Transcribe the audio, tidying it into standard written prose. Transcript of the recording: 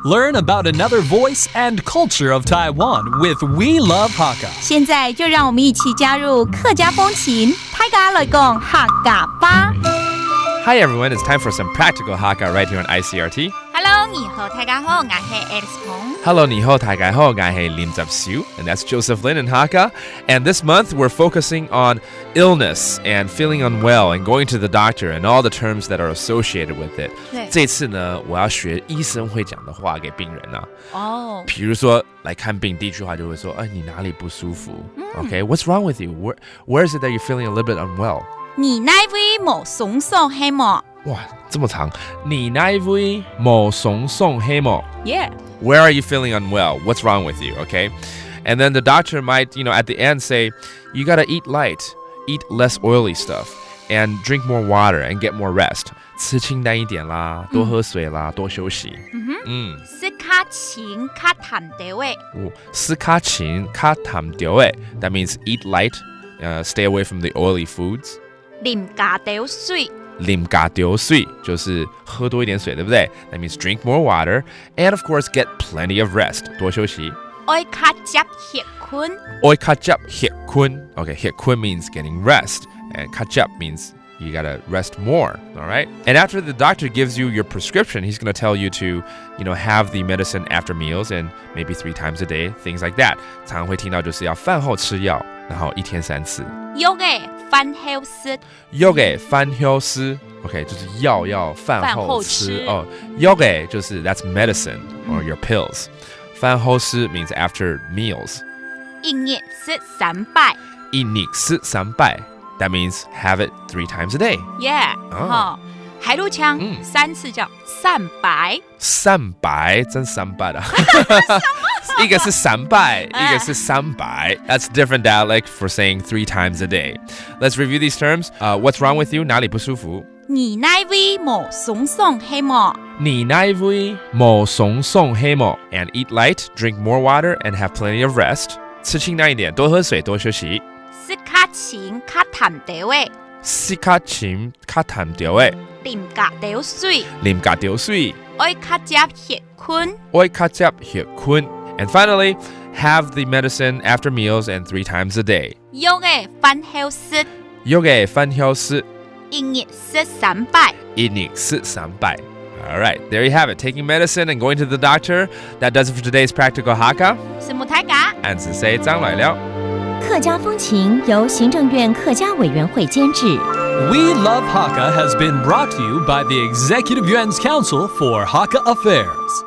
Learn about another voice and culture of Taiwan with We Love Hakka. 现在就让我们一起加入客家风情，大家来讲客家吧。Hi everyone, it's time for some practical Hakka right here on Icrt. Hello， 你好，大家好，我是 Alice Pong. Hello, 你好，大家好，我是林泽修, and that's Joseph Lin in Hakka. And this month we're focusing on illness and feeling unwell and going to the doctor and all the terms that are associated with it. 这次呢，我要学医生会讲的话给病人啊。比如说来看病，第一句话就会说，你哪里不舒服？Okay, what's wrong with you? Where is it that you're feeling a little bit unwell? 你那位冇松松黑冇？哇，这么长。你那位冇松松黑冇？ Yeah. Where are you feeling unwell? What's wrong with you? Okay. And then the doctor might, at the end say, you got to eat light, eat less oily stuff, and drink more water and get more rest. 吃清淡一点啦，多喝水啦，多休息。思卡清卡淡地位。思卡清卡淡地位。That means eat light, stay away from the oily foods. 啉加掉水。啉加掉水就是喝多一点水，对不对？ That means drink more water and of course get plenty of rest. 多休息。愛卡接歇困。愛卡接歇困。Okay, 歇困 means getting rest, and 卡接 means you gotta rest more, all right? And after the doctor gives you your prescription, he's gonna tell you to, have the medicine after meals and maybe 3 times a day, things like that. 常常会听到就是要饭後吃藥，然後1天3次。藥嘅飯後食。藥嘅飯後食 ，OK， 就是藥要飯後吃哦。藥嘅就是 that's medicine or your pills. 飯後食 means after meals. 一日食3拜。一日食3拜 That means have it 3 times a day. Yeah. 海陆腔3次叫3拜。3拜真3拜的。一个是3拜，一个是300. That's different dialect for saying 3 times a day. Let's review these terms. What's wrong with you? 哪里不舒服？你那位冇松松黑冇？你那位冇松松黑冇 And eat light, drink more water, and have plenty of rest. 吃清淡一点，多喝水，多休息。思卡清卡淡地位。思卡清卡淡地位。啉加掉水。啉加掉水。愛卡接歇困。愛卡接歇困。And finally, have the medicine after meals and 3 times a day. 藥嘅飯後食。藥嘅飯後食。一日食3拜。一日食3拜 All right, there you have it. Taking medicine and going to the doctor. That does it for today's Practical Hakka. 是母大家。俺是谁张来了。客家风情由行政院客家委员会监制。We Love Hakka has been brought to you by the Executive Yuan's Council for Hakka Affairs.